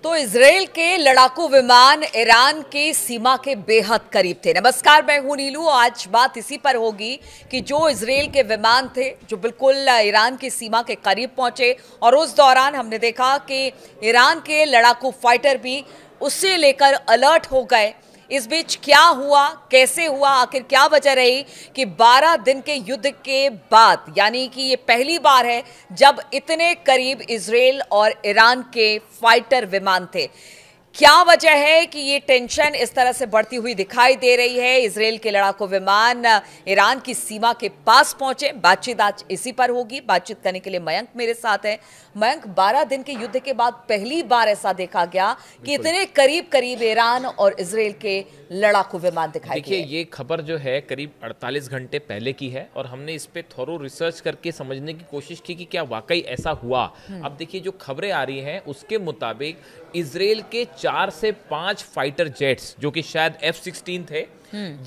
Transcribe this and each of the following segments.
तो इजराइल के लड़ाकू विमान ईरान की सीमा के बेहद करीब थे। नमस्कार, मैं हूं नीलू। आज बात इसी पर होगी कि जो इजराइल के विमान थे जो बिल्कुल ईरान की सीमा के करीब पहुंचे और उस दौरान हमने देखा कि ईरान के लड़ाकू फाइटर भी उससे लेकर अलर्ट हो गए। इस बीच क्या हुआ, कैसे हुआ, आखिर क्या वजह रही कि 12 दिन के युद्ध के बाद, यानी कि ये पहली बार है जब इतने करीब इजराइल और ईरान के फाइटर विमान थे। क्या वजह है कि ये टेंशन इस तरह से बढ़ती हुई दिखाई दे रही है? इजराइल के लड़ाकू विमान ईरान की सीमा के पास पहुंचे। बातचीत आज इसी पर होगी। बातचीत करने के लिए मयंक मेरे साथ है। मयंक, 12 दिन के युद्ध के बाद पहली बार ऐसा देखा गया कि इतने करीब करीब ईरान और इजराइल के लड़ाकू विमान दिखाई दिए। देखिए, ये खबर जो है करीब 48 घंटे पहले की है और हमने इस पे थोरो रिसर्च करके समझने की कोशिश की कि क्या वाकई ऐसा हुआ। अब देखिए, जो खबरें आ रही हैं उसके मुताबिक इजराइल के 4 से 5 फाइटर जेट्स, जो कि शायद F-16 थे,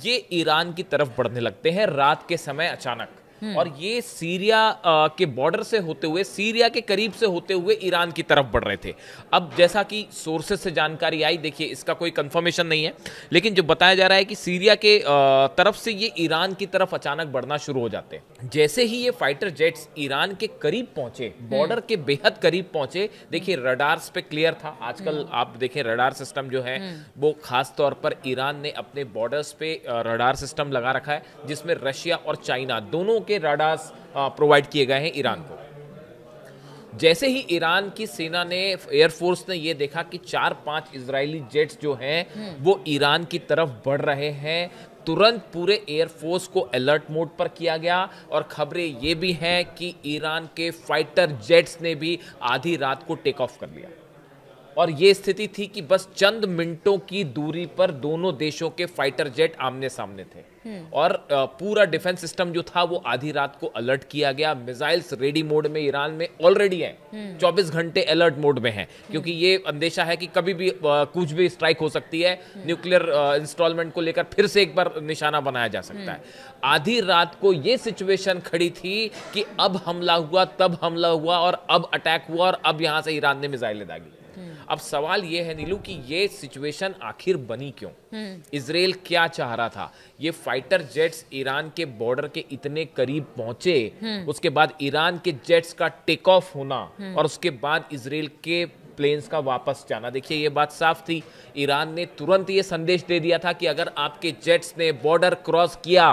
ये ईरान की तरफ बढ़ने लगते हैं रात के समय अचानक। और ये सीरिया के बॉर्डर से होते हुए, सीरिया के करीब से होते हुए ईरान की तरफ बढ़ रहे थे। अब जैसा कि सोर्सेस से जानकारी आई, देखिए इसका कोई कंफर्मेशन नहीं है, लेकिन जो बताया जा रहा है कि सीरिया के तरफ से ये ईरान की तरफ अचानक बढ़ना शुरू हो जाते हैं। जैसे ही ये फाइटर जेट्स ईरान के करीब पहुंचे, बॉर्डर के बेहद करीब पहुंचे, देखिए रडार्स पे क्लियर था। आजकल आप देखें रडार सिस्टम जो है वो खास तौर पर ईरान ने अपने बॉर्डर्स पे रडार सिस्टम लगा रखा है, जिसमें रशिया और चाइना दोनों के रडार्स प्रोवाइड किए गए हैं ईरान को। जैसे ही ईरान की सेना ने, एयरफोर्स ने ये देखा कि 4-5 इजरायली जेट्स जो हैं वो ईरान की तरफ बढ़ रहे हैं, तुरंत पूरे एयरफोर्स को अलर्ट मोड पर किया गया। और खबरें ये भी हैं कि ईरान के फाइटर जेट्स ने भी आधी रात को टेक ऑफ कर लिया। और ये स्थिति थी कि बस चंद मिनटों की दूरी पर दोनों देशों के फाइटर जेट आमने सामने थे। और पूरा डिफेंस सिस्टम जो था वो आधी रात को अलर्ट किया गया। मिसाइल्स रेडी मोड में ईरान में ऑलरेडी हैं, 24 घंटे अलर्ट मोड में हैं, क्योंकि ये अंदेशा है कि कभी भी कुछ भी स्ट्राइक हो सकती है। न्यूक्लियर इंस्टॉलमेंट को लेकर फिर से एक बार निशाना बनाया जा सकता है। आधी रात को ये सिचुएशन खड़ी थी कि अब हमला हुआ, तब हमला हुआ और अब अटैक हुआ और अब यहां से ईरान ने मिसाइलें दागी। अब सवाल यह है नीलू कि ये सिचुएशन आखिर बनी क्यों? इजराइल क्या चाह रहा था? ये फाइटर जेट्स ईरान के बॉर्डर के इतने करीब पहुंचे, उसके बाद ईरान के जेट्स का टेक ऑफ होना और उसके बाद इजराइल के प्लेन्स का वापस जाना। देखिए, ये बात साफ थी। ईरान ने तुरंत ये संदेश दे दिया था कि अगर आपके जेट्स ने बॉर्डर क्रॉस किया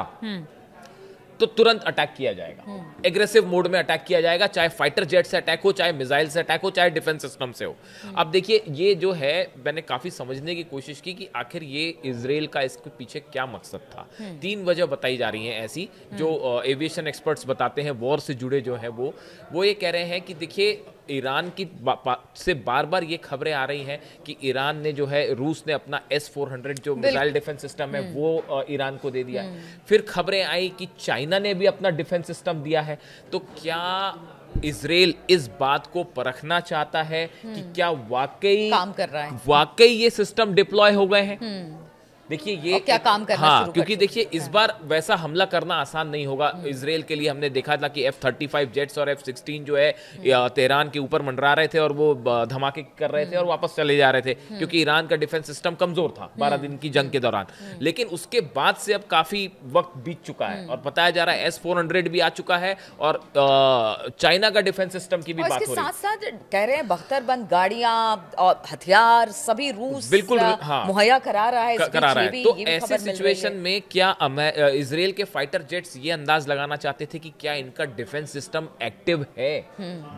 तो तुरंत अटैक किया जाएगा, एग्रेसिव मोड में अटैक किया जाएगा, चाहे फाइटर जेट से अटैक हो, चाहे मिसाइल से अटैक हो, चाहे डिफेंस सिस्टम से हो। अब देखिए, ये जो है मैंने काफी समझने की कोशिश की कि आखिर ये इजराइल का इसके पीछे क्या मकसद था। 3 वजह बताई जा रही हैं ऐसी, जो एविएशन एक्सपर्ट्स बताते हैं, वॉर से जुड़े जो है वो ये कह रहे हैं कि देखिए, ईरान की से बार बार ये खबरें आ रही हैं कि ईरान ने जो है, रूस ने अपना S-400 जो मिसाइल डिफेंस सिस्टम है वो ईरान को दे दिया है। फिर खबरें आई कि चाइना ने भी अपना डिफेंस सिस्टम दिया है। तो क्या इजराइल इस बात को परखना चाहता है कि क्या वाकई काम कर रहा है, वाकई ये सिस्टम डिप्लॉय हो गए हैं? देखिए, ये क्या काम करना शुरू क्योंकि देखिए इस बार वैसा हमला करना आसान नहीं होगा इजराइल के लिए। हमने देखा था कि F-35 जेट्स और F-16 जो है तेहरान के ऊपर मंडरा रहे थे और वो धमाके कर रहे थे और वापस चले जा रहे थे, क्योंकि ईरान का डिफेंस सिस्टम कमजोर था 12 दिन की जंग के दौरान। लेकिन उसके बाद से अब काफी वक्त बीत चुका है और बताया जा रहा है S-400 भी आ चुका है और चाइना का डिफेंस सिस्टम की भी बात हो रही है। साथ साथ कह रहे हैं 72 बंद गाड़ियां और हथियार सभी रूस बिल्कुल मुहैया करा रहा है। तो ऐसे सिचुएशन में क्या इजराइल के फाइटर जेट्स ये अंदाज लगाना चाहते थे कि क्या इनका डिफेंस सिस्टम एक्टिव है?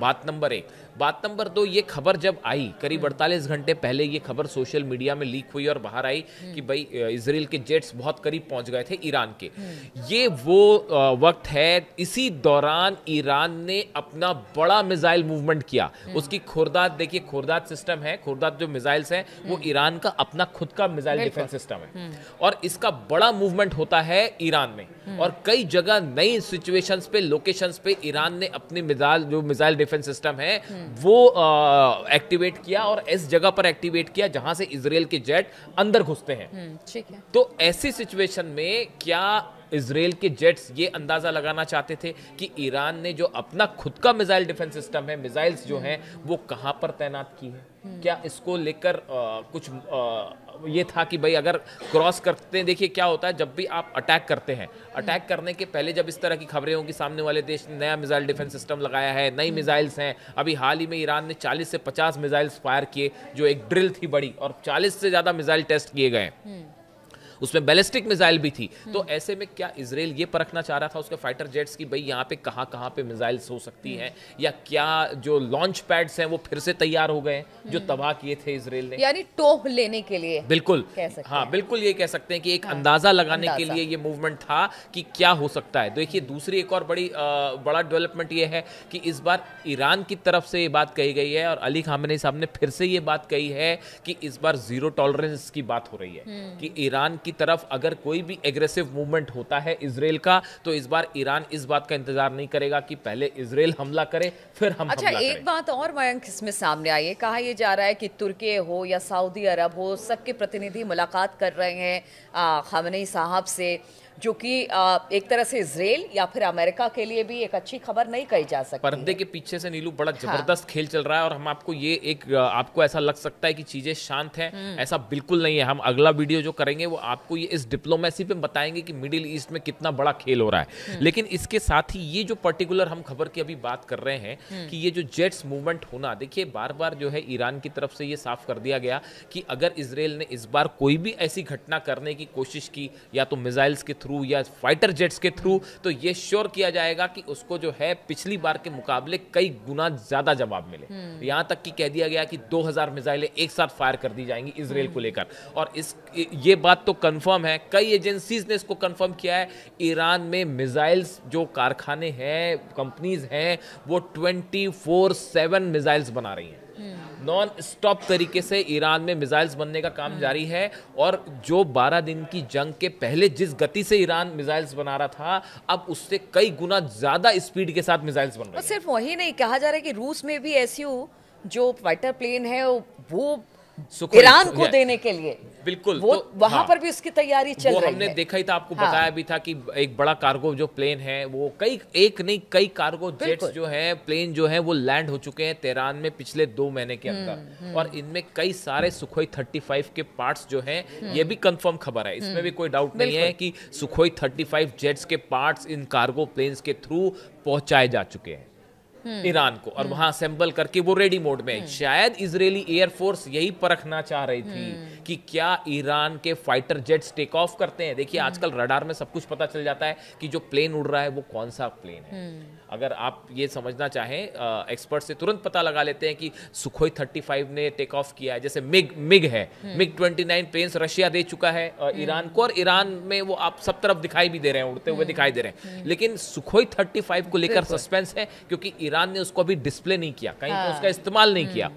बात नंबर 1। बात नंबर 2, ये खबर जब आई करीब 48 घंटे पहले, ये खबर सोशल मीडिया में लीक हुई और बाहर आई कि भाई इजराइल के जेट्स बहुत करीब पहुंच गए थे ईरान के। ये वो वक्त है, इसी दौरान ईरान ने अपना बड़ा मिसाइल मूवमेंट किया। उसकी खुर्दाद देखिए, खुर्दाद सिस्टम है, खुर्दाद जो मिसाइल्स हैं वो ईरान का अपना खुद का मिसाइल डिफेंस सिस्टम है और इसका बड़ा मूवमेंट होता है ईरान में। और कई जगह नई सिचुएशंस पे, लोकेशंस पे ईरान ने अपने मिसाइल डिफेंस सिस्टम है वो एक्टिवेट किया और इस जगह पर एक्टिवेट किया जहां से इजराइल के जेट अंदर घुसते हैं। ठीक है। तो ऐसी सिचुएशन में क्या इजराइल के जेट्स ये अंदाजा लगाना चाहते थे कि ईरान ने जो अपना खुद का मिसाइल डिफेंस सिस्टम है, मिसाइल्स जो हैं वो कहां पर तैनात की है? क्या इसको लेकर कुछ ये था कि भाई अगर क्रॉस करते हैं, देखिए क्या होता है जब भी आप अटैक करते हैं, अटैक करने के पहले जब इस तरह की खबरें हों कि सामने वाले देश ने नया मिसाइल डिफेंस सिस्टम लगाया है, नई मिसाइल्स हैं, अभी हाल ही में ईरान ने 40 से 50 मिसाइल्स फायर किए, जो एक ड्रिल थी बड़ी, और 40 से ज़्यादा मिसाइल टेस्ट किए गए, उसमें बैलिस्टिक मिसाइल भी थी। तो ऐसे में क्या इजराइल ये परखना चाह रहा था उसके फाइटर जेट्स की भाई यहाँ पे कहाँ पे मिसाइल्स हो सकती हैं, या क्या जो लॉन्च पैड्स हैं वो फिर से तैयार हो गए जो तबाह किए थे इजराइल ने, यानी टोह लेने के लिए बिल्कुल कह सकते हाँ हैं। बिल्कुल ये कह सकते हैं कि एक अंदाजा लगाने के लिए ये मूवमेंट था कि क्या हो सकता है। देखिए दूसरी एक और बड़ा डेवलपमेंट ये है कि इस बार ईरान की तरफ से ये बात कही गई है और अली खामेनी साहब ने फिर से ये बात कही है कि इस बार जीरो टॉलरेंस की बात हो रही है कि ईरान की तरफ अगर कोई भी एग्रेसिव मूवमेंट होता है इजराइल का, तो इस बार ईरान इस बात का इंतजार नहीं करेगा कि पहले इजराइल हमला करे फिर हम अच्छा, हमला एक करें। बात और मयंक इसमें सामने आई है, कहा यह जा रहा है कि तुर्की हो या सऊदी अरब हो, सबके प्रतिनिधि मुलाकात कर रहे हैं खामेनी साहब से, जो कि एक तरह से इजराइल या फिर अमेरिका के लिए भी एक अच्छी खबर नहीं कही जा सकती। पर्दे के पीछे से नीलू बड़ा जबरदस्त खेल चल रहा है, और हम आपको ये आपको ऐसा लग सकता है कि चीजें शांत हैं, ऐसा बिल्कुल नहीं है। हम अगला वीडियो जो करेंगे वो आपको ये इस डिप्लोमेसी पे बताएंगे कि मिडिल ईस्ट में कितना बड़ा खेल हो रहा है। लेकिन इसके साथ ही ये जो पर्टिकुलर हम खबर की अभी बात कर रहे हैं कि ये जो जेट्स मूवमेंट होना, देखिए बार बार जो है ईरान की तरफ से ये साफ कर दिया गया कि अगर इजराइल ने इस बार कोई भी ऐसी घटना करने की कोशिश की, या तो मिसाइल्स के थ्रू या फाइटर जेट्स के थ्रू, तो ये श्योर किया जाएगा कि उसको जो है पिछली बार के मुकाबले कई गुना ज्यादा जवाब मिले। यहां तक कि कह दिया गया कि 2000 मिसाइलें एक साथ फायर कर दी जाएंगी इजराइल को लेकर, और ये बात तो कंफर्म है, कई एजेंसीज ने इसको कंफर्म किया है। ईरान में मिसाइल्स जो कारखाने हैं, कंपनीज हैं, वो 24/7 मिसाइल्स बना रही हैं, नॉन स्टॉप तरीके से ईरान में मिसाइल्स बनने का काम जारी है। और जो 12 दिन की जंग के पहले जिस गति से ईरान मिसाइल्स बना रहा था, अब उससे कई गुना ज्यादा स्पीड के साथ मिसाइल्स बन रहे हैं। सिर्फ वही नहीं, कहा जा रहा है कि रूस में भी एसयू जो फाइटर प्लेन है वो ईरान को देने के लिए, बिल्कुल, वो तो वहां पर भी उसकी तैयारी चल रही है। हमने देखा ही था, आपको बताया भी था कि एक बड़ा कार्गो जो प्लेन है वो कई कार्गो जेट्स जो है, प्लेन जो है वो लैंड हो चुके हैं तेहरान में पिछले 2 महीने के अंदर, और इनमें कई सारे सुखोई 35 के पार्ट्स जो हैं, ये भी कंफर्म खबर है, इसमें भी कोई डाउट नहीं है कि सुखोई 35 जेट्स के पार्ट्स इन कार्गो प्लेन्स के थ्रू पहुंचाए जा चुके हैं ईरान को, और वहां असेंबल करके वो रेडी मोड में है। शायद इजरायली एयरफोर्स यही परखना चाह रही थी कि क्या ईरान के फाइटर जेट्स टेक ऑफ करते हैं। देखिए आजकल रडार में सब कुछ पता चल जाता है कि जो प्लेन उड़ रहा है वो कौन सा प्लेन है। अगर आप ये समझना चाहें, एक्सपर्ट से तुरंत पता लगा लेते हैं कि सुखोई 35 ने टेक ऑफ किया है। जैसे मिग है, मिग 29 प्लेन्स रशिया दे चुका है ईरान को, और ईरान में वो आप सब तरफ दिखाई भी दे रहे हैं, उड़ते हुए दिखाई दे रहे हैं। लेकिन सुखोई 35 को लेकर सस्पेंस है, क्योंकि ईरान ने उसको अभी डिस्प्ले नहीं किया, कहीं पे उसका इस्तेमाल नहीं किया।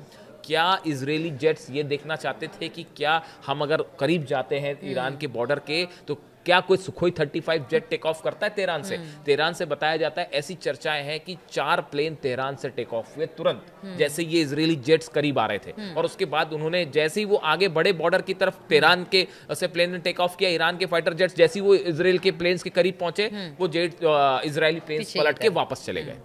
क्या इजरायली जेट्स ये देखना चाहते थे कि क्या हम अगर करीब जाते हैं ईरान के बॉर्डर के, तो क्या कोई सुखोई 35 जेट टेक ऑफ करता है तेहरान से? तेहरान से बताया जाता है, ऐसी चर्चाएं हैं कि 4 प्लेन तेहरान से टेक ऑफ हुए तुरंत, जैसे ये इजरायली जेट्स करीब आ रहे थे, और उसके बाद उन्होंने जैसे ही वो आगे बढ़े बॉर्डर की तरफ, तेहरान के से प्लेन ने टेक ऑफ किया, ईरान के फाइटर जेट्स जैसे ही वो इजराइल के प्लेन्स के करीब पहुंचे, वो जेट इजरायली प्लेन्स पलट के वापस चले गए।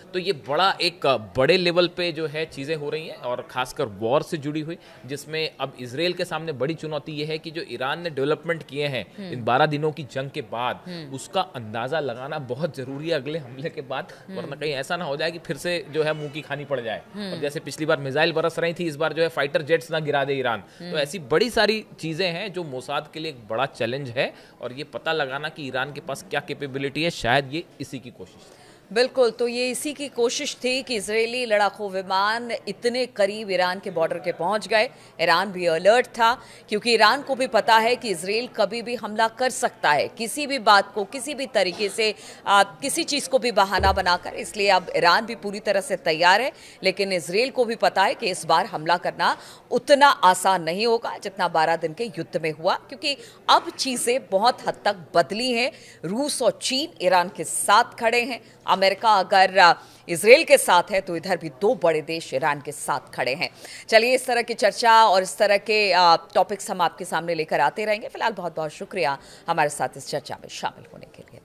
तो ये बड़ा एक बड़े लेवल पे जो है चीज़ें हो रही हैं, और खासकर वॉर से जुड़ी हुई, जिसमें अब इजराइल के सामने बड़ी चुनौती ये है कि जो ईरान ने डेवलपमेंट किए हैं इन 12 दिनों की जंग के बाद, उसका अंदाज़ा लगाना बहुत ज़रूरी है अगले हमले के बाद, वरना कहीं ऐसा ना हो जाए कि फिर से जो है मुंह की खानी पड़ जाए। और जैसे पिछली बार मिसाइल बरस रही थी, इस बार जो है फाइटर जेट्स ना गिरा दे ईरान। तो ऐसी बड़ी सारी चीज़ें हैं जो मोसाद के लिए एक बड़ा चैलेंज है, और ये पता लगाना कि ईरान के पास क्या कैपेबिलिटी है, शायद ये इसी की कोशिश है। बिल्कुल, तो ये इसी की कोशिश थी कि इजरायली लड़ाकू विमान इतने करीब ईरान के बॉर्डर के पहुंच गए। ईरान भी अलर्ट था, क्योंकि ईरान को भी पता है कि इजराइल कभी भी हमला कर सकता है, किसी भी बात को, किसी भी तरीके से, किसी चीज़ को भी बहाना बनाकर। इसलिए अब ईरान भी पूरी तरह से तैयार है, लेकिन इजराइल को भी पता है कि इस बार हमला करना उतना आसान नहीं होगा जितना 12 दिन के युद्ध में हुआ, क्योंकि अब चीज़ें बहुत हद तक बदली हैं। रूस और चीन ईरान के साथ खड़े हैं, अमेरिका अगर इजराइल के साथ है तो इधर भी 2 बड़े देश ईरान के साथ खड़े हैं। चलिए, इस तरह की चर्चा और इस तरह के टॉपिक्स हम आपके सामने लेकर आते रहेंगे। फिलहाल बहुत बहुत शुक्रिया हमारे साथ इस चर्चा में शामिल होने के लिए।